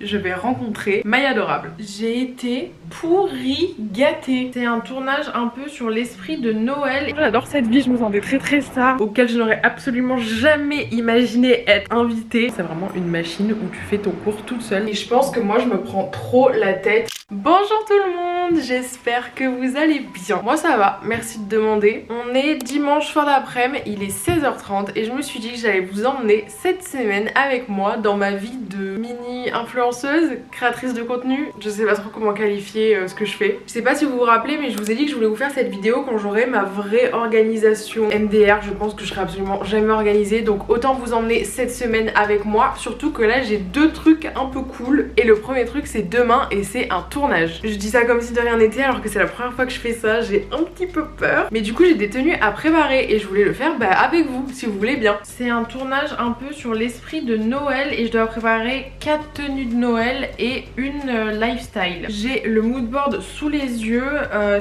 je vais rencontrer Maï Adorable. J'ai été pourri gâtée. C'est un tournage un peu sur l'esprit de Noël. J'adore cette vie, je me sentais très star, auquel je n'aurais absolument jamais imaginé être invitée. C'est vraiment une machine où tu fais ton cours toute seule. Et je pense que moi je me prends trop la tête. Bonjour tout le monde, j'espère que vous allez bien. Moi ça va, merci de demander. On est dimanche fin d'après-midi, il est 16h30 et je me suis dit que j'allais vous emmener cette semaine avec moi dans ma vie de mini influenceuse, créatrice de contenu. Je sais pas trop comment qualifier ce que je fais. Je sais pas si vous vous rappelez, mais je vous ai dit que je voulais vous faire cette vidéo quand j'aurai ma vraie organisation MDR. Je pense que je serai absolument jamais organisée, donc autant vous emmener cette semaine avec moi. Surtout que là j'ai deux trucs un peu cool et le premier truc c'est demain et c'est un tournage. Je dis ça comme si de rien n'était alors que c'est la première fois que je fais ça, j'ai un petit peu peur. Mais du coup j'ai des tenues à préparer et je voulais le faire avec vous si vous voulez bien. C'est un tournage un peu sur l'esprit de Noël et je dois préparer 4 tenues de Noël et une lifestyle. J'ai le moodboard sous les yeux,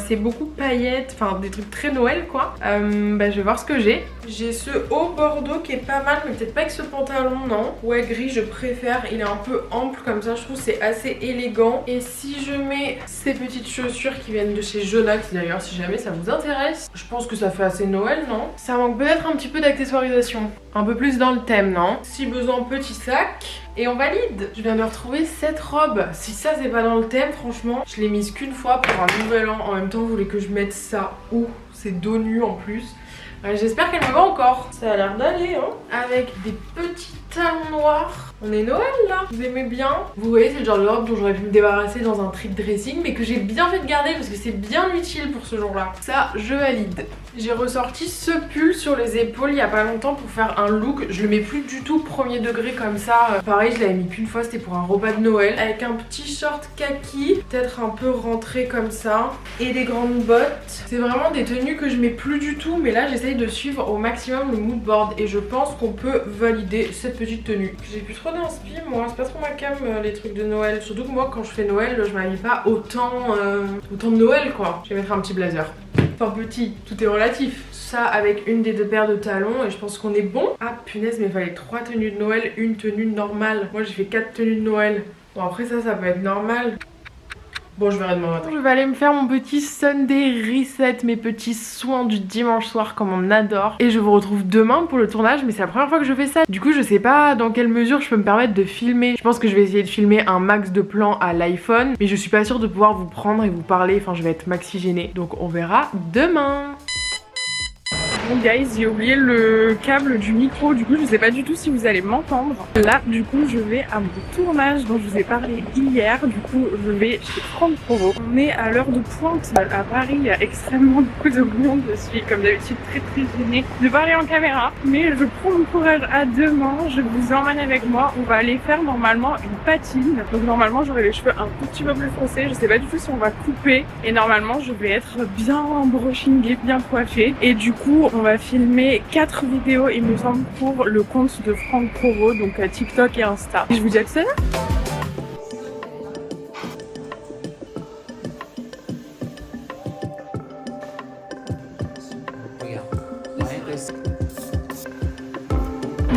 c'est beaucoup paillettes, enfin des trucs très Noël quoi. Je vais voir ce que j'ai. J'ai ce haut bordeaux qui est pas mal, mais peut-être pas avec ce pantalon, non. Ouais, gris je préfère, il est un peu ample comme ça, je trouve c'est assez élégant. Et si je mets ces petites chaussures qui viennent de chez Jonax d'ailleurs, si jamais ça vous intéresse, je pense que ça fait assez Noël, non? Ça manque peut-être un petit peu d'accessoirisation, un peu plus dans le thème, non? Si besoin, petit sac. Et on valide. Je viens de retrouver cette robe. Si ça c'est pas dans le thème, franchement, je l'ai mise qu'une fois pour un nouvel an. En même temps, vous voulez que je mette ça où? C'est dos nu en plus. J'espère qu'elle me va encore. Ça a l'air d'aller, hein. Avec des petits talons noirs. On est Noël là. Vous aimez bien? Vous voyez, c'est le genre de robe dont j'aurais pu me débarrasser dans un trick dressing, mais que j'ai bien fait de garder parce que c'est bien utile pour ce jour-là. Ça, je valide. J'ai ressorti ce pull sur les épaules il y a pas longtemps pour faire un look. Je le mets plus du tout premier degré comme ça. Pareil, je l'avais mis qu'une fois, c'était pour un repas de Noël. Avec un petit short kaki, peut-être un peu rentré comme ça. Et des grandes bottes. C'est vraiment des tenues que je mets plus du tout, mais là j'essaye de suivre au maximum le mood board. Et je pense qu'on peut valider cette petite tenue. J'ai plus trop d'inspi, moi. C'est pas trop ma cam les trucs de Noël. Surtout que moi, quand je fais Noël, je m'habille pas autant de Noël quoi. Je vais mettre un petit blazer. Enfin petit, tout est relatif. Ça avec une des deux paires de talons et je pense qu'on est bon. Ah punaise, mais il fallait 3 tenues de Noël, une tenue normale. Moi j'ai fait 4 tenues de Noël. Bon après ça peut être normal. Bon, je verrai demain matin. Je vais aller me faire mon petit Sunday reset, mes petits soins du dimanche soir comme on adore. Et je vous retrouve demain pour le tournage, mais c'est la première fois que je fais ça. Du coup, je sais pas dans quelle mesure je peux me permettre de filmer. Je pense que je vais essayer de filmer un max de plans à l'iPhone, mais je suis pas sûre de pouvoir vous prendre et vous parler. Enfin, je vais être maxi gênée. Donc, on verra demain. Bon guys, j'ai oublié le câble du micro, du coup je sais pas du tout si vous allez m'entendre. Là du coup je vais à mon tournage dont je vous ai parlé hier, du coup je vais chez Franck Provo. On est à l'heure de pointe à Paris, il y a extrêmement beaucoup de monde, je suis comme d'habitude très gênée de parler en caméra. Mais je prends mon courage à deux mains, je vous emmène avec moi, on va aller faire normalement une patine. Donc normalement j'aurai les cheveux un tout petit peu plus foncés, je sais pas du tout si on va couper. Et normalement je vais être bien brushingée, bien coiffée. Et du coup on va filmer 4 vidéos il me semble pour le compte de Franck Provo, donc à TikTok et Insta. Et je vous dis à tout à l'heure.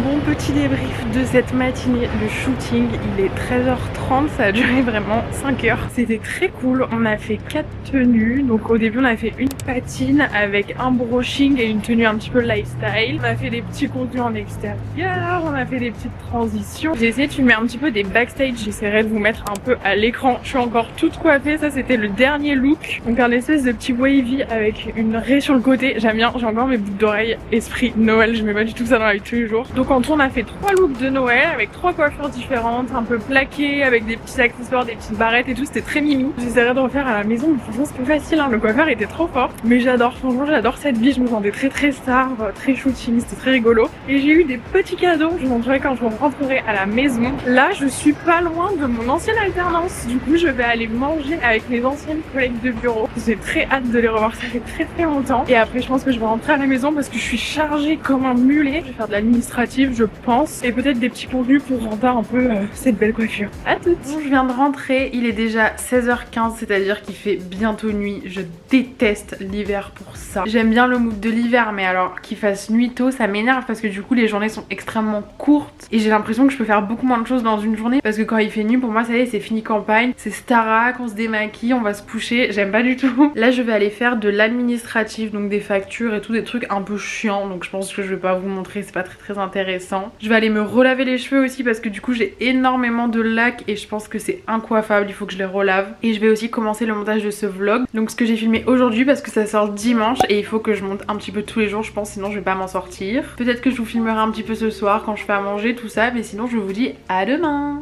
Bon petit débrief de cette matinée de shooting, il est 13h30, ça a duré vraiment 5 heures. C'était très cool, on a fait 4 tenues, donc au début on a fait une patine avec un brushing et une tenue un petit peu lifestyle. On a fait des petits contenus en extérieur, on a fait des petites transitions. J'ai essayé de filmer un petit peu des backstage, j'essaierai de vous mettre un peu à l'écran. Je suis encore toute coiffée, ça c'était le dernier look. Donc un espèce de petit wavy avec une raie sur le côté, j'aime bien, j'ai encore mes boucles d'oreilles esprit Noël, je mets pas du tout ça dans la vie de tous les jours. Donc en tout on a fait 3 looks de Noël avec 3 coiffures différentes, un peu plaquées, avec des petits accessoires, des petites barrettes et tout, c'était très mimi. J'essaierai de refaire à la maison, mais franchement c'est plus facile, hein. Le coiffeur était trop fort. Mais j'adore, franchement j'adore cette vie, je me sentais très star, très shooting, c'était très rigolo. Et j'ai eu des petits cadeaux, je vous montrerai quand je rentrerai à la maison. Là je suis pas loin de mon ancienne alternance, du coup je vais aller manger avec mes anciennes collègues de bureau. J'ai très hâte de les revoir, ça fait très longtemps. Et après je pense que je vais rentrer à la maison parce que je suis chargée comme un mulet. Je vais faire de l'administratif, je pense, et peut-être des petits contenus pour rendre un peu cette belle coiffure. À toutes. Bon, je viens de rentrer, il est déjà 16h15, c'est-à-dire qu'il fait bientôt nuit. Je déteste l'hiver pour ça. J'aime bien le mood de l'hiver, mais alors qu'il fasse nuit tôt, ça m'énerve parce que du coup les journées sont extrêmement courtes et j'ai l'impression que je peux faire beaucoup moins de choses dans une journée parce que quand il fait nuit, pour moi ça y est, c'est fini campagne, c'est Starac, on se démaquille, on va se coucher, j'aime pas du tout. Là je vais aller faire de l'administratif, donc des factures et tout, des trucs un peu chiants, donc je pense que je vais pas vous montrer, c'est pas très intéressant. Je vais aller me relaver les cheveux aussi parce que du coup j'ai énormément de lac et je pense que c'est incoiffable, il faut que je les relave. Et je vais aussi commencer le montage de ce vlog, donc ce que j'ai filmé aujourd'hui parce que ça sort dimanche et il faut que je monte un petit peu tous les jours je pense, sinon je vais pas m'en sortir. Peut-être que je vous filmerai un petit peu ce soir quand je fais à manger tout ça, mais sinon je vous dis à demain.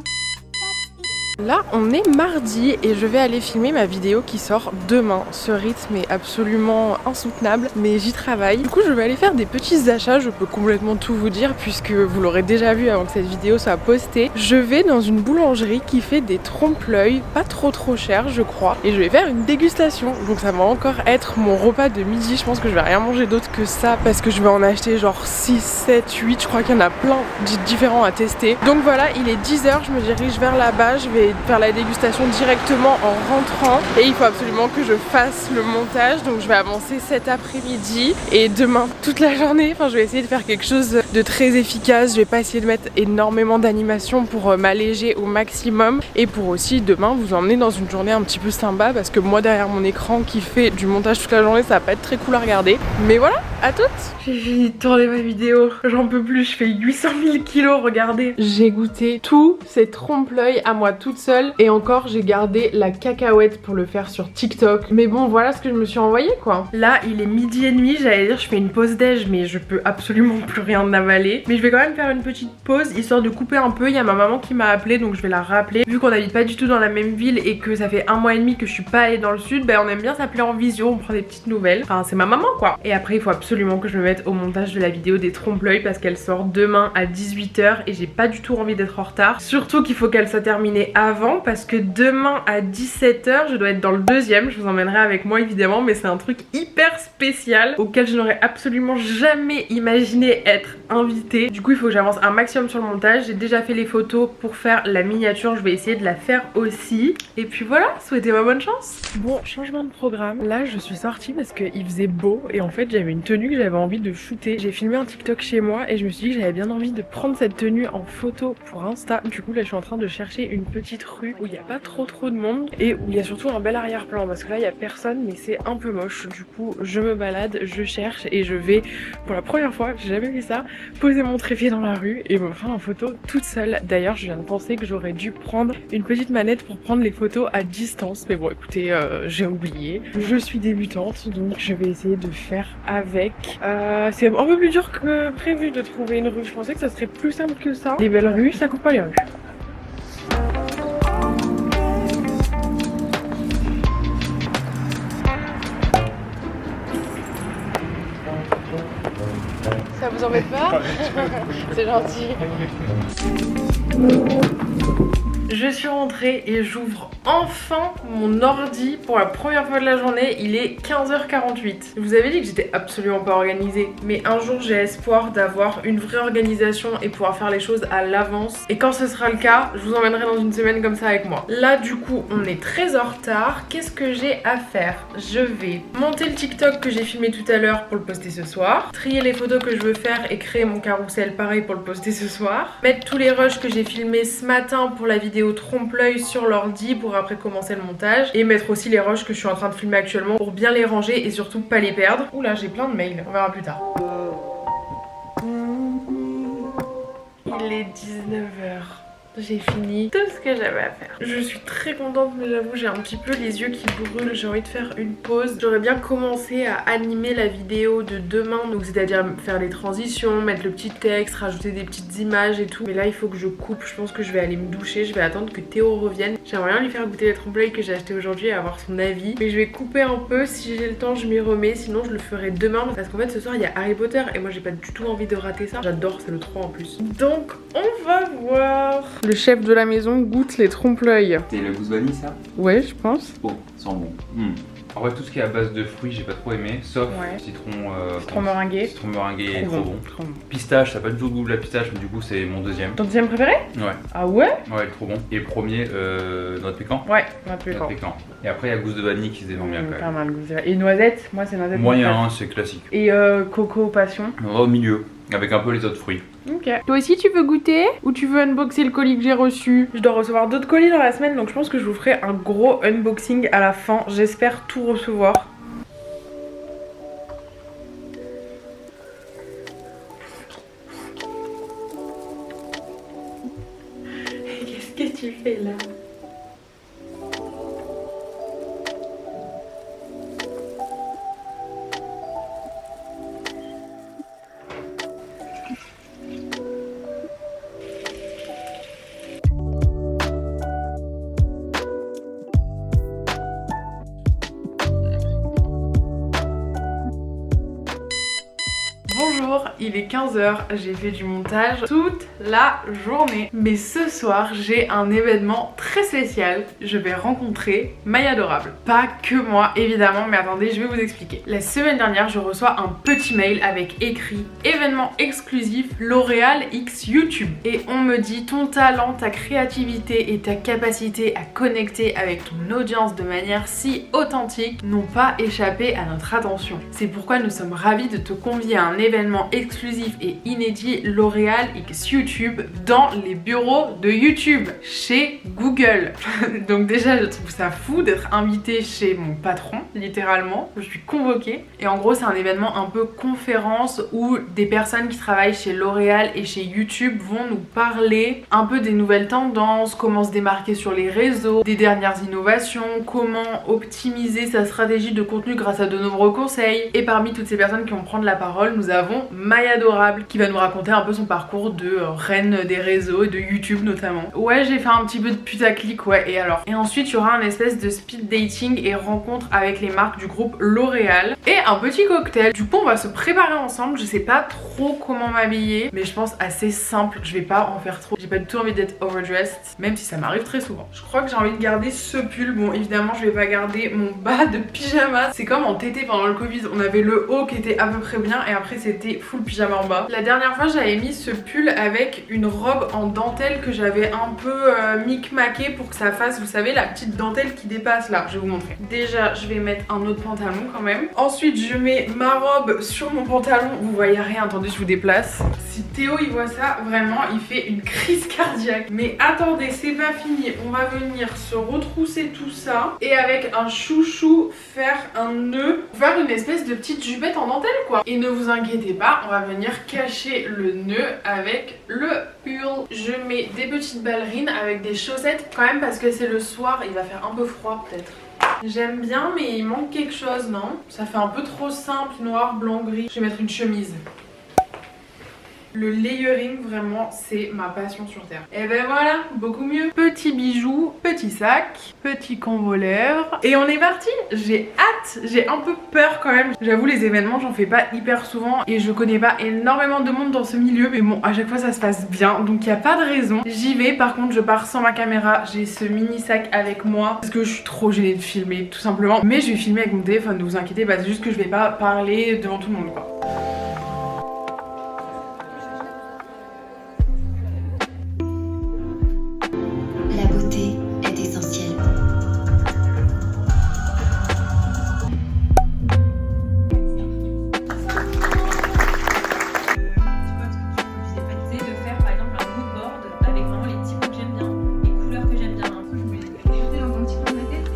Là on est mardi et je vais aller filmer ma vidéo qui sort demain. Ce rythme est absolument insoutenable mais j'y travaille. Du coup je vais aller faire des petits achats, je peux complètement tout vous dire puisque vous l'aurez déjà vu avant que cette vidéo soit postée. Je vais dans une boulangerie qui fait des trompe-l'œil pas trop chers je crois et je vais faire une dégustation. Donc ça va encore être mon repas de midi, je pense que je vais rien manger d'autre que ça parce que je vais en acheter genre 6, 7, 8, je crois qu'il y en a plein différents à tester. Donc voilà, il est 10h, je me dirige vers là-bas, je vais faire la dégustation directement en rentrant et il faut absolument que je fasse le montage, donc je vais avancer cet après-midi et demain toute la journée. Enfin je vais essayer de faire quelque chose de très efficace, je vais pas essayer de mettre énormément d'animation pour m'alléger au maximum et pour aussi demain vous emmener dans une journée un petit peu sympa parce que moi derrière mon écran qui fait du montage toute la journée ça va pas être très cool à regarder. Mais voilà, à toutes. J'ai fini de tourner ma vidéo, j'en peux plus, je fais 800 000 kilos, regardez. J'ai goûté tous ces trompe-l'œil à moi toute seule et encore j'ai gardé la cacahuète pour le faire sur TikTok. Mais bon voilà ce que je me suis envoyé quoi. Là il est midi et demi, j'allais dire je fais une pause déj mais je peux absolument plus rien avaler. Mais je vais quand même faire une petite pause histoire de couper un peu. Il y a ma maman qui m'a appelé donc je vais la rappeler. Vu qu'on n'habite pas du tout dans la même ville et que ça fait 1 mois et demi que je suis pas allée dans le sud, ben on aime bien s'appeler en visio, on prend des petites nouvelles. Enfin c'est ma maman quoi. Et après il faut absolument que je me mette au montage de la vidéo des trompe-l'œil parce qu'elle sort demain à 18h et j'ai pas du tout envie d'être en retard. Surtout qu'il faut qu'elle soit terminée avant parce que demain à 17h je dois être dans le deuxième. Je vous emmènerai avec moi évidemment, mais c'est un truc hyper spécial auquel je n'aurais absolument jamais imaginé être invitée. Du coup il faut que j'avance un maximum sur le montage. J'ai déjà fait les photos pour faire la miniature, je vais essayer de la faire aussi. Et puis voilà, souhaitez-moi bonne chance. Bon, changement de programme. Là je suis sortie parce qu'il faisait beau et en fait j'avais une tenue que j'avais envie de shooter. J'ai filmé un TikTok chez moi et je me suis dit que j'avais bien envie de prendre cette tenue en photo pour Insta. Du coup là je suis en train de chercher une petite rue où il n'y a pas trop de monde et où il y a surtout un bel arrière-plan parce que là il n'y a personne mais c'est un peu moche. Du coup je me balade, je cherche et je vais pour la première fois, j'ai jamais fait ça, poser mon trépied dans la rue et me prendre en photo toute seule. D'ailleurs je viens de penser que j'aurais dû prendre une petite manette pour prendre les photos à distance mais bon écoutez j'ai oublié. Je suis débutante donc je vais essayer de faire avec. C'est un peu plus dur que prévu de trouver une rue, je pensais que ça serait plus simple que ça. Les belles rues ça coupe pas les rues. Ça vous embête pas? C'est gentil. Je suis rentrée et j'ouvre enfin mon ordi pour la première fois de la journée. Il est 15h48. Je vous avais dit que j'étais absolument pas organisée, mais un jour j'ai espoir d'avoir une vraie organisation et pouvoir faire les choses à l'avance. Et quand ce sera le cas, je vous emmènerai dans une semaine comme ça avec moi. Là du coup on est très en retard. Qu'est-ce que j'ai à faire? Je vais monter le TikTok que j'ai filmé tout à l'heure pour le poster ce soir, trier les photos que je veux faire et créer mon carrousel pareil pour le poster ce soir, mettre tous les rushs que j'ai filmés ce matin pour la vidéo trompe-l'œil sur l'ordi pour après commencer le montage et mettre aussi les rushs que je suis en train de filmer actuellement pour bien les ranger et surtout pas les perdre. Oula j'ai plein de mails, on verra plus tard. Il est 19h. J'ai fini tout ce que j'avais à faire. Je suis très contente mais j'avoue j'ai un petit peu les yeux qui brûlent. J'ai envie de faire une pause. J'aurais bien commencé à animer la vidéo de demain, donc c'est-à-dire faire les transitions, mettre le petit texte, rajouter des petites images et tout. Mais là il faut que je coupe. Je pense que je vais aller me doucher. Je vais attendre que Théo revienne. J'aimerais bien lui faire goûter les trompe-l'œil que j'ai acheté aujourd'hui et avoir son avis. Mais je vais couper un peu. Si j'ai le temps je m'y remets. Sinon je le ferai demain parce qu'en fait ce soir il y a Harry Potter et moi j'ai pas du tout envie de rater ça. J'adore, c'est le 3 en plus. Donc on va voir. Le chef de la maison goûte les trompe-l'œil. C'est le goût vanille ça? Ouais, je pense. Bon, sent bon. En vrai, tout ce qui est à base de fruits, j'ai pas trop aimé, sauf Ouais. citron meringué. Citron meringué est Trop trop bon. Trop bon. Pistache, ça a pas du tout le goût de la pistache, mais du coup, c'est mon deuxième. Ton deuxième préféré? Ouais, Ah ouais? ouais, il est trop bon. Et le premier, noix de pécan. Ouais, on a plus Noix de pécan. Et après, il y a gousse de vanille qui se défend bien quand Pas même. mal, et noisette, moi c'est noisette. Moyen, hein, c'est classique. Et coco passion. On va au milieu, avec un peu les autres fruits. Ok. Toi aussi tu veux goûter ou tu veux unboxer le colis que j'ai reçu? Je dois recevoir d'autres colis dans la semaine, donc je pense que je vous ferai un gros unboxing à la fin. J'espère tout recevoir. Qu'est-ce que tu fais là? Bonjour, il est 15h, j'ai fait du montage toute la journée. Mais ce soir, j'ai un événement très spécial. Je vais rencontrer Maya Adorable. Pas que moi, évidemment, mais attendez, je vais vous expliquer. La semaine dernière, je reçois un petit mail avec écrit événement exclusif L'Oréal X YouTube. Et on me dit ton talent, ta créativité et ta capacité à connecter avec ton audience de manière si authentique n'ont pas échappé à notre attention. C'est pourquoi nous sommes ravis de te convier à un événement exclusif et inédit L'Oréal X YouTube dans les bureaux de YouTube chez Google. Donc déjà je trouve ça fou d'être invitée chez mon patron, littéralement. Je suis convoquée et en gros c'est un événement un peu conférence où des personnes qui travaillent chez L'Oréal et chez YouTube vont nous parler un peu des nouvelles tendances, comment se démarquer sur les réseaux, des dernières innovations, comment optimiser sa stratégie de contenu grâce à de nombreux conseils. Et parmi toutes ces personnes qui vont prendre la parole, nous avons Maya Adorable qui va nous raconter un peu son parcours de reine des réseaux et de YouTube notamment. Ouais, j'ai fait un petit peu de putaclic, ouais, et alors. Et ensuite, il y aura un espèce de speed dating et rencontre avec les marques du groupe L'Oréal et un petit cocktail. Du coup, on va se préparer ensemble. Je sais pas trop comment m'habiller, mais je pense assez simple. Je vais pas en faire trop. J'ai pas du tout envie d'être overdressed, même si ça m'arrive très souvent. Je crois que j'ai envie de garder ce pull. Bon, évidemment, je vais pas garder mon bas de pyjama. C'est comme en TT pendant le Covid. On avait le haut qui était à peu près bien et après c'était full pyjama en bas. La dernière fois j'avais mis ce pull avec une robe en dentelle que j'avais un peu micmaqué pour que ça fasse, vous savez, la petite dentelle qui dépasse là. Je vais vous montrer. Déjà je vais mettre un autre pantalon quand même. Ensuite je mets ma robe sur mon pantalon. Vous voyez rien, attendez je vous déplace. Si Théo il voit ça, vraiment il fait une crise cardiaque. Mais attendez, c'est pas fini. On va venir se retrousser tout ça et avec un chouchou faire un nœud, faire une espèce de petite jupette en dentelle quoi. Et ne vous inquiétez pas, on va venir cacher le nœud avec le pull. Je mets des petites ballerines avec des chaussettes quand même parce que c'est le soir, il va faire un peu froid peut-être. J'aime bien mais il manque quelque chose, non? Ça fait un peu trop simple, noir, blanc, gris. Je vais mettre une chemise. Le layering, vraiment, c'est ma passion sur terre. Et ben voilà, beaucoup mieux. Petit bijou, petit sac, petit combo lèvres. Et on est parti. J'ai hâte, j'ai un peu peur quand même. J'avoue, les événements, j'en fais pas hyper souvent. Et je connais pas énormément de monde dans ce milieu. Mais bon, à chaque fois, ça se passe bien. Donc, il n'y a pas de raison. J'y vais. Par contre, je pars sans ma caméra. J'ai ce mini sac avec moi. Parce que je suis trop gênée de filmer, tout simplement. Mais je vais filmer avec mon téléphone, ne vous inquiétez pas. C'est juste que je vais pas parler devant tout le monde, quoi. La beauté est essentielle. De faire par exemple un mood board avec vraiment les typos que j'aime bien, les couleurs que j'aime bien. Je me les jeter dans un petit coin de ma tête.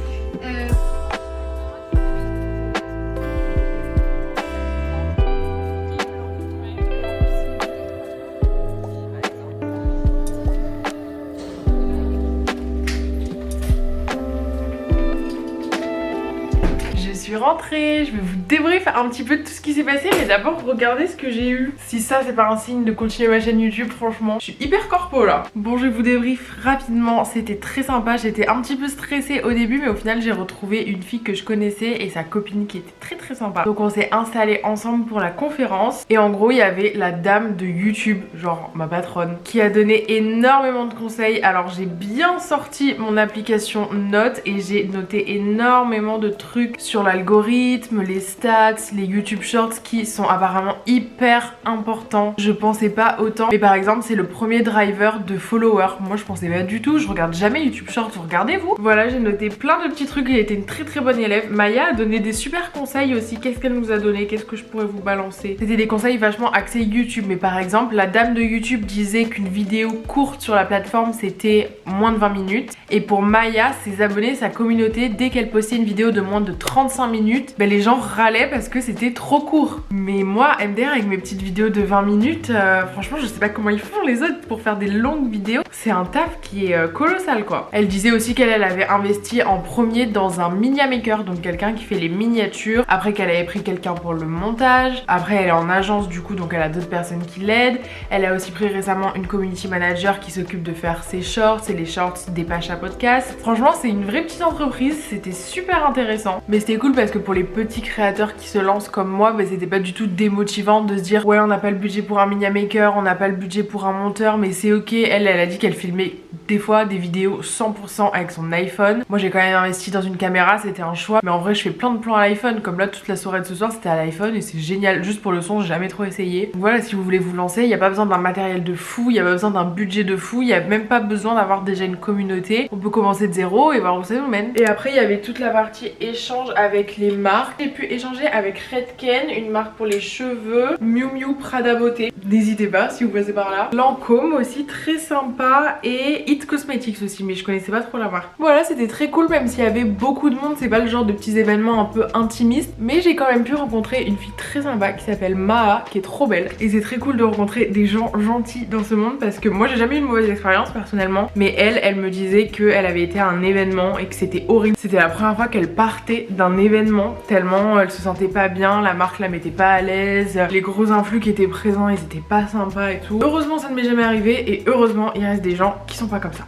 suis rentrée, je vais vous débriefer un petit peu de tout ce qui s'est passé, mais d'abord regardez ce que j'ai eu. Si ça c'est pas un signe de continuer ma chaîne YouTube, franchement, je suis hyper corpo là. Bon, je vais vous débrief rapidement, c'était très sympa, j'étais un petit peu stressée au début, mais au final j'ai retrouvé une fille que je connaissais et sa copine qui était très sympa. Donc on s'est installés ensemble pour la conférence et en gros il y avait la dame de YouTube, genre ma patronne, qui a donné énormément de conseils. Alors j'ai bien sorti mon application Notes et j'ai noté énormément de trucs sur l'algorithme, les stats, les YouTube Shorts qui sont apparemment hyper importants. Je pensais pas autant, mais par exemple c'est le premier driver de followers. Moi je pensais pas du tout, je regarde jamais YouTube Shorts, vous regardez vous? Voilà, j'ai noté plein de petits trucs, elle était une très bonne élève. Maya a donné des super conseils aussi. Qu'est-ce qu'elle nous a donné? Qu'est-ce que je pourrais vous balancer? C'était des conseils vachement axés YouTube, mais par exemple la dame de YouTube disait qu'une vidéo courte sur la plateforme c'était moins de 20 minutes, et pour Maya, ses abonnés, sa communauté, dès qu'elle postait une vidéo de moins de 35 minutes, ben les gens râlaient parce que c'était trop court. Mais moi, MDR, avec mes petites vidéos de 20 minutes, franchement je sais pas comment ils font les autres pour faire des longues vidéos. C'est un taf qui est colossal quoi. Elle disait aussi qu'elle avait investi en premier dans un Media Maker, donc quelqu'un qui fait les miniatures, après qu'elle avait pris quelqu'un pour le montage, après elle est en agence du coup, donc elle a d'autres personnes qui l'aident. Elle a aussi pris récemment une community manager qui s'occupe de faire ses shorts et les shorts des Pacha Podcast. Franchement c'est une vraie petite entreprise, c'était super intéressant, mais c'était cool parce que pour les petits créateurs qui se lancent comme moi, bah, c'était pas du tout démotivant de se dire ouais on n'a pas le budget pour un Media Maker, on n'a pas le budget pour un monteur, mais c'est ok. Elle a dit qu'elle filmait des fois des vidéos 100% avec son iPhone. Moi j'ai quand même investi dans une caméra, c'était un choix, mais en vrai je fais plein de plans à l'iPhone, comme là toute la soirée de ce soir c'était à l'iPhone et c'est génial. Juste pour le son, j'ai jamais trop essayé. Donc voilà, si vous voulez vous lancer, il n'y a pas besoin d'un matériel de fou, il n'y a pas besoin d'un budget de fou, il n'y a même pas besoin d'avoir déjà une communauté. On peut commencer de zéro et voir où ça nous mène. Et après il y avait toute la partie échange avec les marques. J'ai pu échanger avec Redken, une marque pour les cheveux, Miu Miu Prada Beauté, n'hésitez pas si vous passez par là. Lancôme aussi, très sympa, et It Cosmetics aussi, mais je connaissais pas trop la marque. Voilà, c'était très cool, même s'il y avait beaucoup de monde, c'est pas le genre de petits événements un peu intimistes, mais j'ai quand même pu rencontrer une fille très sympa qui s'appelle Maa, qui est trop belle, et c'est très cool de rencontrer des gens gentils dans ce monde parce que moi j'ai jamais eu une mauvaise expérience personnellement, mais elle me disait qu'elle avait été à un événement et que c'était horrible. C'était la première fois qu'elle partait d'un événement, tellement elle se sentait pas bien, la marque la mettait pas à l'aise, les gros influx qui étaient présents ils étaient pas sympas et tout. Heureusement ça ne m'est jamais arrivé et heureusement il reste des gens qui sont pas comme ça.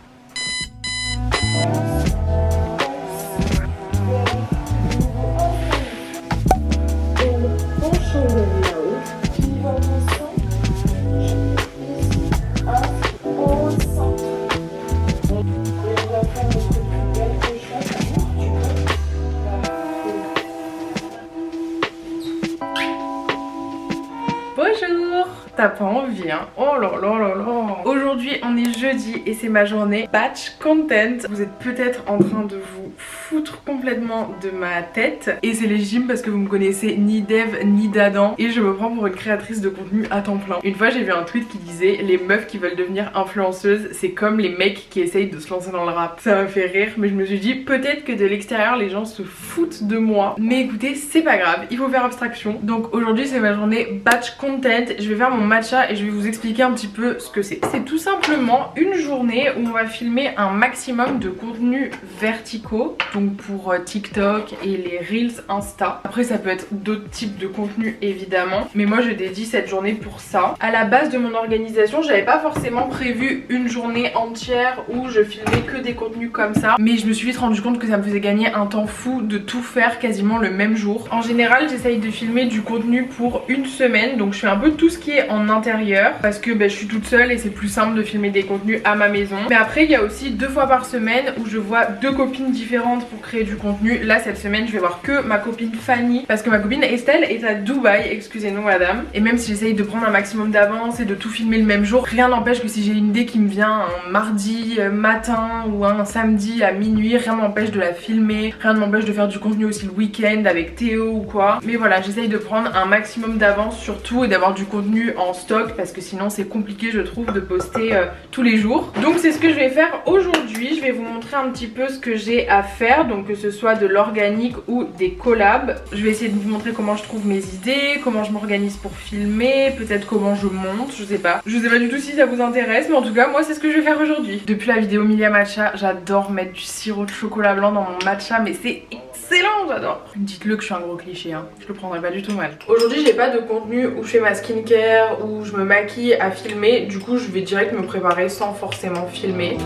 Bonjour! T'as pas envie hein? Oh là là là là! Aujourd'hui on est jeudi et c'est ma journée batch content. Vous êtes peut-être en train de vous foutre complètement de ma tête et c'est légitime parce que vous me connaissez ni d'Eve ni d'Adam et je me prends pour une créatrice de contenu à temps plein. Une fois j'ai vu un tweet qui disait les meufs qui veulent devenir influenceuses c'est comme les mecs qui essayent de se lancer dans le rap. Ça m'a fait rire mais je me suis dit peut-être que de l'extérieur les gens se foutent de moi, mais écoutez c'est pas grave, il faut faire abstraction. Donc aujourd'hui c'est ma journée batch content. Je vais faire mon matcha et je vais vous expliquer un petit peu ce que c'est. C'est tout simplement une journée où on va filmer un maximum de contenus verticaux, donc pour TikTok et les Reels Insta. Après ça peut être d'autres types de contenus évidemment, mais moi je dédie cette journée pour ça. À la base de mon organisation, j'avais pas forcément prévu une journée entière où je filmais que des contenus comme ça, mais je me suis vite rendu compte que ça me faisait gagner un temps fou de tout faire quasiment le même jour. En général j'essaye de filmer du contenu pour une semaine, donc je fais un peu tout ce qui est en intérieur parce que je suis toute seule et c'est plus simple de filmer des contenus à ma maison. Mais après il y a aussi 2 fois par semaine où je vois 2 copines différentes pour créer du contenu. Là cette semaine je vais voir que ma copine Fanny parce que ma copine Estelle est à Dubaï, excusez-nous madame. Et même si j'essaye de prendre un maximum d'avance et de tout filmer le même jour, rien n'empêche que si j'ai une idée qui me vient un mardi matin ou un samedi à minuit, rien m'empêche de la filmer, rien ne m'empêche de faire du contenu aussi le week-end avec Théo ou quoi. Mais voilà, j'essaye de prendre un maximum d'avance sur tout et d'avoir du contenu en stock parce que sinon c'est compliqué je trouve de poster tous les jours. Donc c'est ce que je vais faire aujourd'hui, je vais vous montrer un petit peu ce que j'ai à faire. faire, donc que ce soit de l'organique ou des collabs. Je vais essayer de vous montrer comment je trouve mes idées, comment je m'organise pour filmer, peut-être comment je monte, je sais pas. Je sais pas du tout si ça vous intéresse, mais en tout cas moi c'est ce que je vais faire aujourd'hui. Depuis la vidéo Milia Matcha, j'adore mettre du sirop de chocolat blanc dans mon matcha, mais c'est excellent, j'adore. Dites-le que je suis un gros cliché, hein. Je le prendrai pas du tout mal. Aujourd'hui j'ai pas de contenu où je fais ma skincare, où je me maquille à filmer, du coup je vais direct me préparer sans forcément filmer.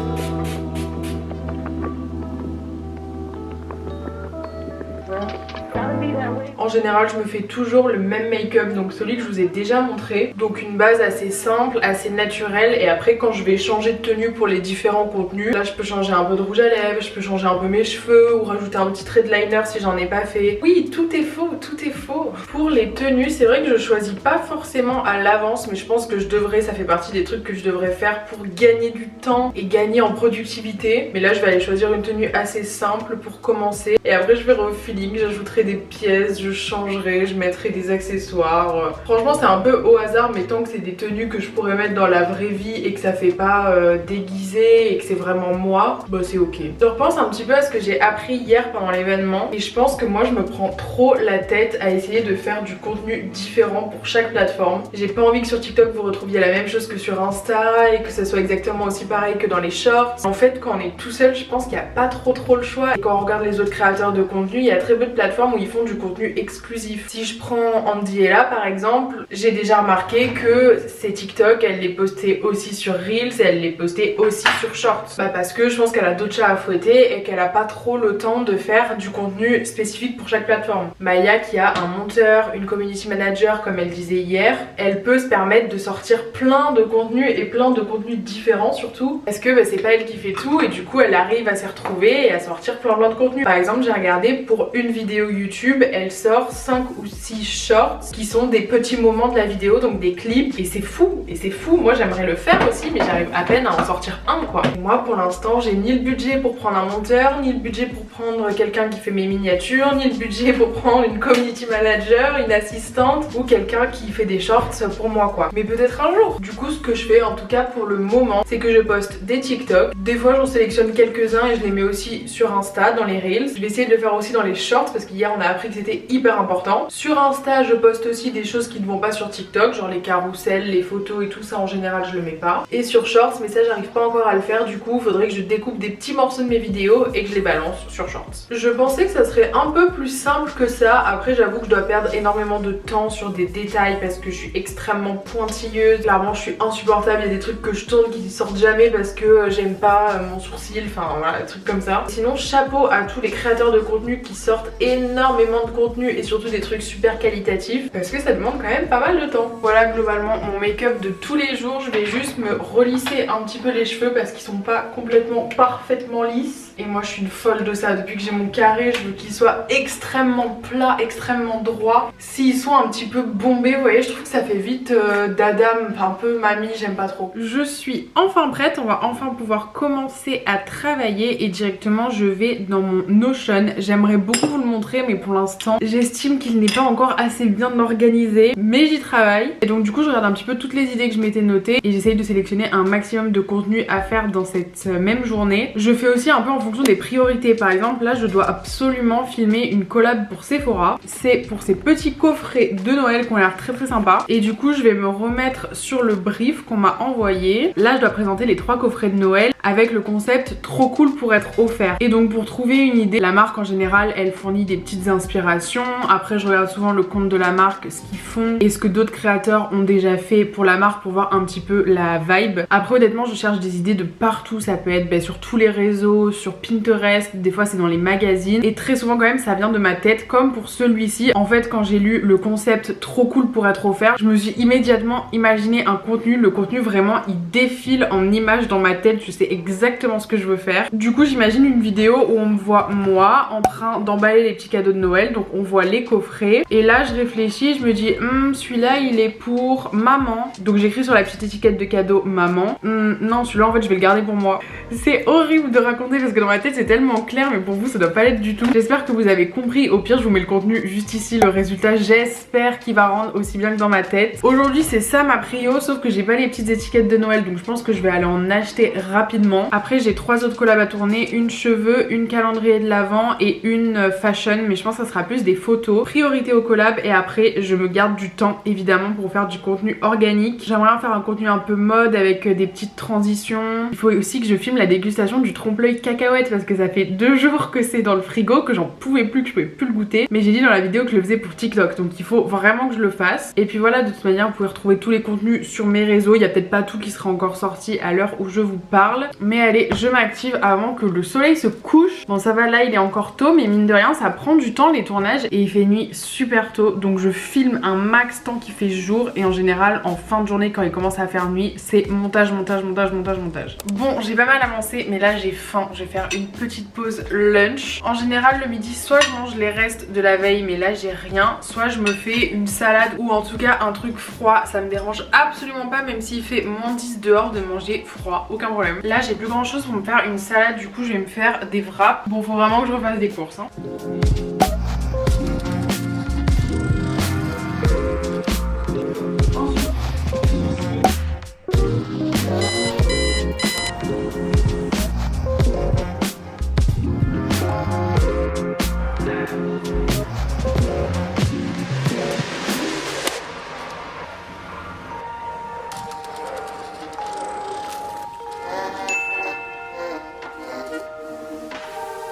En général je me fais toujours le même make-up, donc celui que je vous ai déjà montré. Donc une base assez simple, assez naturelle, et après quand je vais changer de tenue pour les différents contenus, là je peux changer un peu de rouge à lèvres, je peux changer un peu mes cheveux ou rajouter un petit trait de liner si j'en ai pas fait. Oui, tout est faux, tout est faux. Pour les tenues, c'est vrai que je choisis pas forcément à l'avance, mais je pense que je devrais, ça fait partie des trucs que je devrais faire pour gagner du temps et gagner en productivité. Mais là je vais aller choisir une tenue assez simple pour commencer, et après je verrai au feeling, j'ajouterai des pièces, je changerai, je mettrai des accessoires. Franchement c'est un peu au hasard, mais tant que c'est des tenues que je pourrais mettre dans la vraie vie et que ça fait pas déguisé et que c'est vraiment moi, bah c'est ok. Je repense un petit peu à ce que j'ai appris hier pendant l'événement, et je pense que moi je me prends trop la tête à essayer de faire du contenu différent pour chaque plateforme. J'ai pas envie que sur TikTok vous retrouviez la même chose que sur Insta et que ça soit exactement aussi pareil que dans les shorts. En fait quand on est tout seul, je pense qu'il n'y a pas trop le choix, et quand on regarde les autres créateurs de contenu, il y a très peu de plateformes où ils font du contenu exclusif. Si je prends Andy Ella par exemple, j'ai déjà remarqué que ses TikTok, elle les postait aussi sur Reels et elle les postait aussi sur Shorts. Bah parce que je pense qu'elle a d'autres chats à fouetter et qu'elle a pas trop le temps de faire du contenu spécifique pour chaque plateforme. Maya qui a un monteur, une community manager comme elle disait hier, elle peut se permettre de sortir plein de contenus et plein de contenus différents surtout, parce que bah, c'est pas elle qui fait tout, et du coup elle arrive à s'y retrouver et à sortir plein de contenus. Par exemple j'ai regardé pour une vidéo YouTube, elle sort 5 ou 6 shorts qui sont des petits moments de la vidéo, donc des clips, et c'est fou, moi j'aimerais le faire aussi, mais j'arrive à peine à en sortir un quoi. Et moi pour l'instant j'ai ni le budget pour prendre un monteur, ni le budget pour prendre quelqu'un qui fait mes miniatures, ni le budget pour prendre une community manager, une assistante ou quelqu'un qui fait des shorts pour moi quoi. Mais peut-être un jour. Du coup ce que je fais en tout cas pour le moment, c'est que je poste des TikTok, des fois j'en sélectionne quelques-uns et je les mets aussi sur Insta dans les Reels. Je vais essayer de le faire aussi dans les shorts parce qu'hier on a appris que c'était hyper important. Sur Insta je poste aussi des choses qui ne vont pas sur TikTok, genre les carousels, les photos et tout ça, en général je le mets pas. Et sur Shorts, mais ça j'arrive pas encore à le faire, du coup il faudrait que je découpe des petits morceaux de mes vidéos et que je les balance sur Shorts. Je pensais que ça serait un peu plus simple que ça, après j'avoue que je dois perdre énormément de temps sur des détails parce que je suis extrêmement pointilleuse. Clairement je suis insupportable, il y a des trucs que je tourne qui sortent jamais parce que j'aime pas mon sourcil, enfin voilà, des trucs comme ça. Sinon chapeau à tous les créateurs de contenu qui sortent énormément de contenu et surtout des trucs super qualitatifs, parce que ça demande quand même pas mal de temps. Voilà globalement mon make-up de tous les jours. Je vais juste me relisser un petit peu les cheveux parce qu'ils sont pas complètement parfaitement lisses, et moi je suis une folle de ça. Depuis que j'ai mon carré, je veux qu'il soit extrêmement plat, extrêmement droit. S'ils sont un petit peu bombés, vous voyez, je trouve que ça fait vite d'Adam, enfin un peu mamie, j'aime pas trop. Je suis enfin prête, on va enfin pouvoir commencer à travailler, et directement je vais dans mon Notion. J'aimerais beaucoup vous le montrer, mais pour l'instant j'estime qu'il n'est pas encore assez bien organisé, mais j'y travaille. Et donc du coup je regarde un petit peu toutes les idées que je m'étais notées et j'essaye de sélectionner un maximum de contenu à faire dans cette même journée. Je fais aussi un peu en fonction des priorités. Par exemple là je dois absolument filmer une collab pour Sephora. C'est pour ces petits coffrets de Noël qui ont l'air très sympas, et du coup je vais me remettre sur le brief qu'on m'a envoyé. Là je dois présenter les 3 coffrets de Noël avec le concept trop cool pour être offert. Et donc pour trouver une idée, la marque en général elle fournit des petites inspirations. Après je regarde souvent le compte de la marque, ce qu'ils font et ce que d'autres créateurs ont déjà fait pour la marque pour voir un petit peu la vibe. Après honnêtement je cherche des idées de partout, ça peut être sur tous les réseaux, sur Pinterest, des fois c'est dans les magazines, et très souvent quand même ça vient de ma tête, comme pour celui-ci. En fait quand j'ai lu le concept trop cool pour être offert, je me suis immédiatement imaginé un contenu. Le contenu vraiment il défile en images dans ma tête, je sais exactement ce que je veux faire. Du coup j'imagine une vidéo où on me voit moi en train d'emballer les petits cadeaux de Noël, donc on voit les coffrets, et là je réfléchis, je me dis celui-là il est pour maman, donc j'écris sur la petite étiquette de cadeau maman. Non, celui-là en fait je vais le garder pour moi. C'est horrible de raconter parce que que dans ma tête c'est tellement clair, mais pour vous ça doit pas l'être du tout. J'espère que vous avez compris. Au pire je vous mets le contenu juste ici, le résultat j'espère qu'il va rendre aussi bien que dans ma tête. Aujourd'hui c'est ça ma prio, sauf que j'ai pas les petites étiquettes de Noël, donc je pense que je vais aller en acheter rapidement. Après j'ai 3 autres collabs à tourner, une cheveux, une calendrier de l'Avent et une fashion, mais je pense que ça sera plus des photos. Priorité aux collabs et après je me garde du temps évidemment pour faire du contenu organique. J'aimerais faire un contenu un peu mode avec des petites transitions. Il faut aussi que je filme la dégustation du trompe-l'œil cacahuète parce que ça fait 2 jours que c'est dans le frigo, que j'en pouvais plus, que je pouvais plus le goûter. Mais j'ai dit dans la vidéo que je le faisais pour TikTok, donc il faut vraiment que je le fasse. Et puis voilà, de toute manière vous pouvez retrouver tous les contenus sur mes réseaux. Il y a peut-être pas tout qui sera encore sorti à l'heure où je vous parle, mais allez, je m'active avant que le soleil se couche. Bon ça va, là il est encore tôt, mais mine de rien ça prend du temps les tournages et il fait nuit super tôt, donc je filme un max tant qu'il fait jour et en général en fin de journée quand il commence à faire nuit c'est montage. Bon j'ai pas mal avancé mais là j'ai faim, je vais faire une petite pause lunch. En général le midi soit je mange les restes de la veille mais là j'ai rien, soit je me fais une salade ou en tout cas un truc froid, ça me dérange absolument pas même s'il fait moins 10 dehors de manger froid, aucun problème. Là j'ai plus grand chose pour me faire une salade, du coup je vais me faire des wraps. Bon faut vraiment que je refasse des courses hein.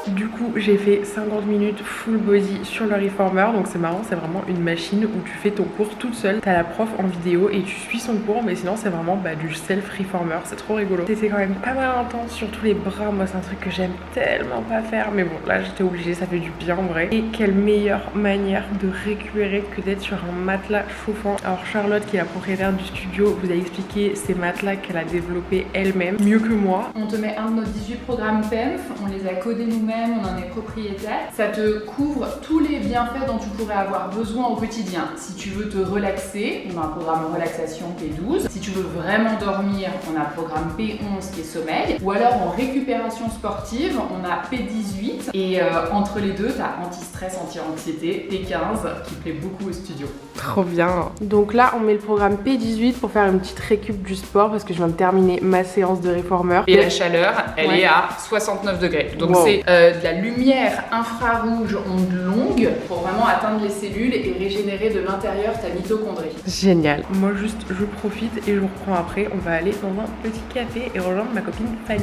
Du coup j'ai fait 50 minutes full body sur le reformer, donc c'est marrant, c'est vraiment une machine où tu fais ton cours toute seule. T'as la prof en vidéo et tu suis son cours, mais sinon c'est vraiment du self reformer, c'est trop rigolo. C'est quand même pas mal intense, surtout les bras, moi c'est un truc que j'aime tellement pas faire, mais bon là j'étais obligée, ça fait du bien en vrai. Et quelle meilleure manière de récupérer que d'être sur un matelas chauffant. Alors Charlotte qui est la propriétaire du studio vous a expliqué ces matelas qu'elle a développés elle-même, mieux que moi. On te met un de nos 18 programmes PEMF, on les a codés nous-mêmes, on en est propriétaire. Ça te couvre tous les bienfaits dont tu pourrais avoir besoin au quotidien. Si tu veux te relaxer, on a un programme relaxation P12. Si tu veux vraiment dormir, on a un programme P11 qui est sommeil. Ou alors en récupération sportive, on a P18. Et entre les deux, tu as anti-stress, anti-anxiété, P15 qui plaît beaucoup au studio. Trop bien. Donc là on met le programme P18 pour faire une petite récup du sport parce que je viens de terminer ma séance de reformer. Et la chaleur, elle est à 69 degrés. Donc c'est de la lumière infrarouge onde longue pour vraiment atteindre les cellules et régénérer de l'intérieur ta mitochondrie. Génial. Moi juste je profite et je vous reprends après. On va aller dans un petit café et rejoindre ma copine Fanny.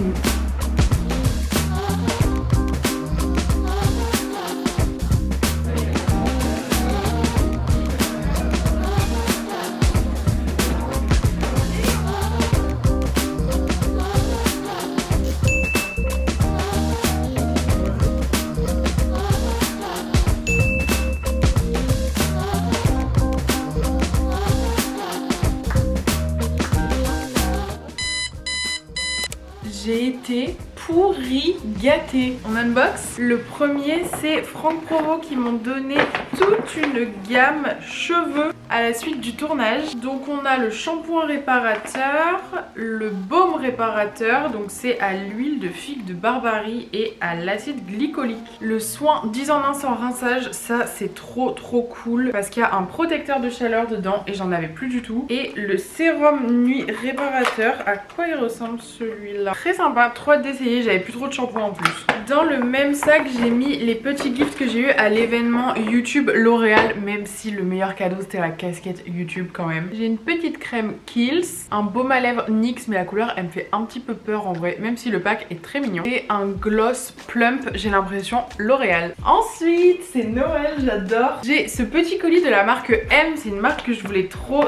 J'ai été pourri gâtée. On unbox. Le premier c'est Franck Provo qui m'ont donné toute une gamme cheveux à la suite du tournage. Donc on a le shampoing réparateur, le baume réparateur, donc c'est à l'huile de figue de Barbarie et à l'acide glycolique. Le soin 10 en 1 sans rinçage, ça c'est trop cool parce qu'il y a un protecteur de chaleur dedans et j'en avais plus du tout. Et le sérum nuit réparateur, à quoi il ressemble celui-là? Très sympa, trop hâte d'essayer, j'avais plus trop de shampoing en plus. Dans le même sac j'ai mis les petits gifts que j'ai eu à l'événement YouTube L'Oréal, même si le meilleur cadeau c'était la casquette YouTube quand même. J'ai une petite crème Kiehl's, un baume à lèvres NYX mais la couleur elle me fait un petit peu peur en vrai, même si le pack est très mignon. Et un gloss plump, j'ai l'impression L'Oréal. Ensuite c'est Noël, j'adore. J'ai ce petit colis de la marque M, c'est une marque que je voulais trop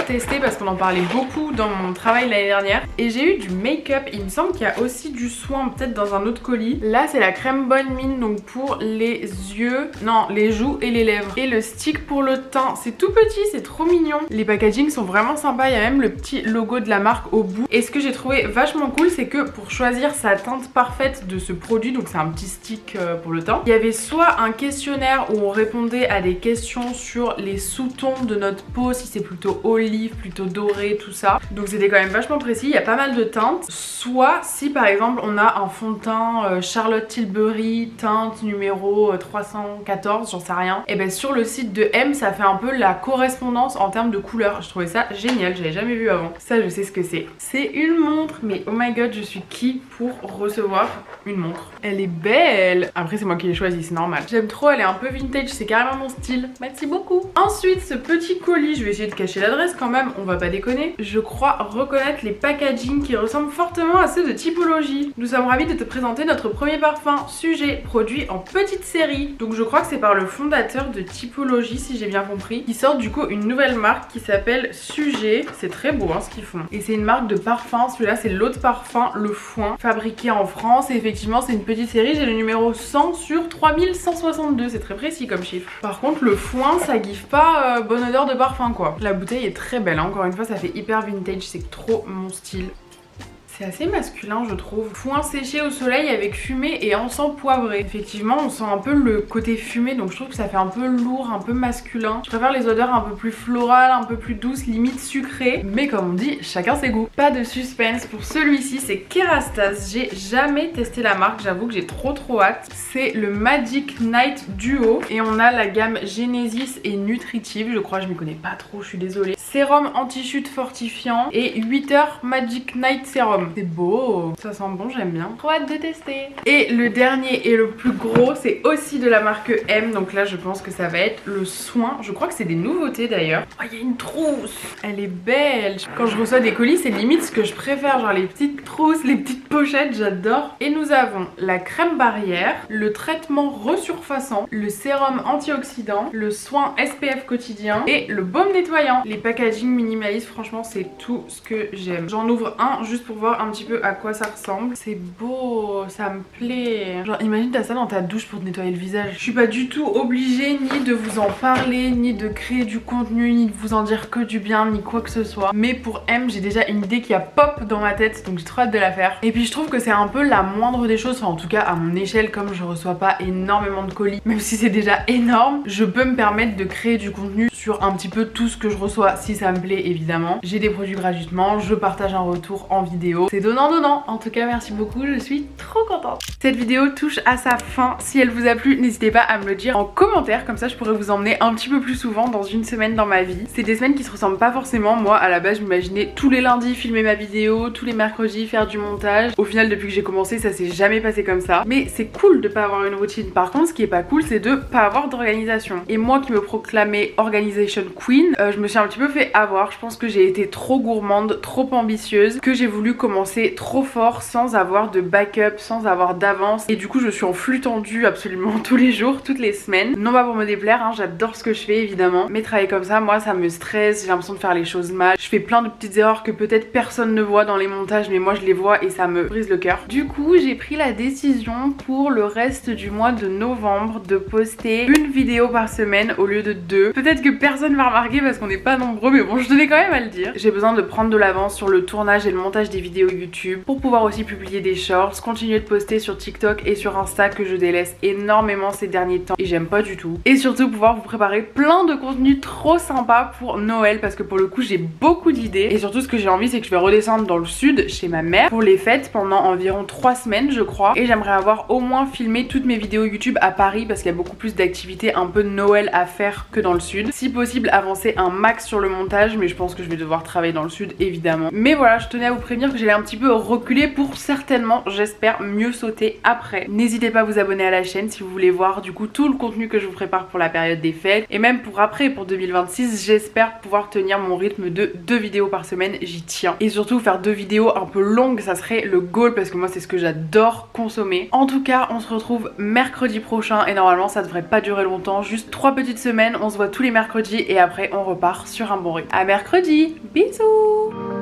tester parce qu'on en parlait beaucoup dans mon travail l'année dernière. Et j'ai eu du make-up, il me semble qu'il y a aussi du soin peut-être dans un autre colis. Là c'est la crème Bonne Mine, donc pour les yeux, non les joues et les lèvres. Et le stick pour le teint, c'est tout tout petit, c'est trop mignon. Les packagings sont vraiment sympas, il y a même le petit logo de la marque au bout. Et ce que j'ai trouvé vachement cool, c'est que pour choisir sa teinte parfaite de ce produit, donc c'est un petit stick pour le teint, il y avait soit un questionnaire où on répondait à des questions sur les sous-tons de notre peau, si c'est plutôt olive, plutôt doré, tout ça. Donc c'était quand même vachement précis, il y a pas mal de teintes. Soit si par exemple on a un fond de teint Charlotte Tilbury, teinte numéro 314, j'en sais rien, et ben sur le site de M, ça fait un peu la correspondance en termes de couleur. Je trouvais ça génial, j'avais jamais vu avant. Ça, je sais ce que c'est. C'est une montre, mais oh my god, je suis qui pour recevoir une montre? Elle est belle. Après, c'est moi qui l'ai choisie, c'est normal. J'aime trop, elle est un peu vintage, c'est carrément mon style. Merci beaucoup. Ensuite, ce petit colis, je vais essayer de cacher l'adresse quand même, on va pas déconner. Je crois reconnaître les packaging qui ressemblent fortement à ceux de Typologie. Nous sommes ravis de te présenter notre premier parfum, Sujet, produit en petite série. Donc je crois que c'est par le fondateur de Typologie, si j'ai bien compris, qui sort du coup une nouvelle marque qui s'appelle Sujet. C'est très beau hein, ce qu'ils font. Et c'est une marque de parfum, celui-là c'est l'eau de parfum Le Foin, fabriqué en France. Et effectivement c'est une petite série, j'ai le numéro 100 sur 3162, c'est très précis comme chiffre. Par contre le foin ça give pas bonne odeur de parfum quoi. La bouteille est très belle hein. Encore une fois ça fait hyper vintage, c'est trop mon style. C'est assez masculin je trouve. Foin séché au soleil avec fumée et encens poivré. Effectivement on sent un peu le côté fumé, donc je trouve que ça fait un peu lourd, un peu masculin. Je préfère les odeurs un peu plus florales, un peu plus douces, limite sucrées. Mais comme on dit, chacun ses goûts. Pas de suspense pour celui-ci, c'est Kerastase. J'ai jamais testé la marque, j'avoue que j'ai trop hâte. C'est le Magic Night Duo et on a la gamme Genesis et Nutritive. Je crois, je m'y connais pas trop, je suis désolée. Sérum anti-chute fortifiant et 8 heures Magic Night Serum. C'est beau, ça sent bon, j'aime bien. Trop hâte de tester. Et le dernier et le plus gros, c'est aussi de la marque M. Donc là, je pense que ça va être le soin. Je crois que c'est des nouveautés d'ailleurs. Oh, il y a une trousse. Elle est belle. Quand je reçois des colis, c'est limite ce que je préfère. Genre les petites trousses, les petites pochettes, j'adore. Et nous avons la crème barrière, le traitement resurfaçant, le sérum antioxydant, le soin SPF quotidien et le baume nettoyant. Les packaging minimalistes, franchement, c'est tout ce que j'aime. J'en ouvre un juste pour voir un petit peu à quoi ça ressemble. C'est beau, ça me plaît. Genre imagine t'as ça dans ta douche pour te nettoyer le visage. Je suis pas du tout obligée ni de vous en parler, ni de créer du contenu, ni de vous en dire que du bien, ni quoi que ce soit. Mais pour M, j'ai déjà une idée qui a pop dans ma tête, donc j'ai trop hâte de la faire. Et puis je trouve que c'est un peu la moindre des choses, enfin en tout cas à mon échelle, comme je reçois pas énormément de colis, même si c'est déjà énorme, je peux me permettre de créer du contenu sur un petit peu tout ce que je reçois, si ça me plaît évidemment. J'ai des produits gratuitement, je partage un retour en vidéo. C'est donnant. En tout cas merci beaucoup, je suis trop contente. Cette vidéo touche à sa fin. Si elle vous a plu, n'hésitez pas à me le dire en commentaire, comme ça je pourrais vous emmener un petit peu plus souvent dans une semaine dans ma vie. C'est des semaines qui se ressemblent pas forcément. Moi à la base je m'imaginais tous les lundis filmer ma vidéo, tous les mercredis faire du montage. Au final depuis que j'ai commencé ça s'est jamais passé comme ça. Mais c'est cool de pas avoir une routine. Par contre ce qui est pas cool c'est de pas avoir d'organisation. Et moi qui me proclamais Organization Queen, je me suis un petit peu fait avoir. Je pense que j'ai été trop gourmande, trop ambitieuse, que j'ai voulu commencer trop fort sans avoir de backup, sans avoir d'avance, et du coup je suis en flux tendu absolument tous les jours, toutes les semaines. Non pas pour me déplaire hein, j'adore ce que je fais évidemment, mais travailler comme ça moi ça me stresse, j'ai l'impression de faire les choses mal, je fais plein de petites erreurs que peut-être personne ne voit dans les montages mais moi je les vois et ça me brise le cœur. Du coup j'ai pris la décision pour le reste du mois de novembre de poster une vidéo par semaine au lieu de 2. Peut-être que personne va remarquer parce qu'on n'est pas nombreux, mais bon je tenais quand même à le dire. J'ai besoin de prendre de l'avance sur le tournage et le montage des vidéos YouTube pour pouvoir aussi publier des shorts, continuer de poster sur TikTok et sur Insta que je délaisse énormément ces derniers temps et j'aime pas du tout. Et surtout pouvoir vous préparer plein de contenus trop sympas pour Noël parce que pour le coup j'ai beaucoup d'idées et surtout ce que j'ai envie c'est que je vais redescendre dans le sud chez ma mère pour les fêtes pendant environ 3 semaines je crois, et j'aimerais avoir au moins filmé toutes mes vidéos YouTube à Paris parce qu'il y a beaucoup plus d'activités un peu de Noël à faire que dans le sud. Si possible avancer un max sur le montage, mais je pense que je vais devoir travailler dans le sud évidemment. Mais voilà, je tenais à vous prévenir que j'allais un petit peu reculer pour certainement, j'espère, mieux sauter après. N'hésitez pas à vous abonner à la chaîne si vous voulez voir du coup tout le contenu que je vous prépare pour la période des fêtes et même pour après, pour 2026. J'espère pouvoir tenir mon rythme de 2 vidéos par semaine, j'y tiens. Et surtout faire 2 vidéos un peu longues, ça serait le goal parce que moi c'est ce que j'adore consommer. En tout cas, on se retrouve mercredi prochain et normalement ça devrait pas durer longtemps, juste 3 petites semaines, on se voit tous les mercredis et après on repart sur un bon rythme. À mercredi, bisous.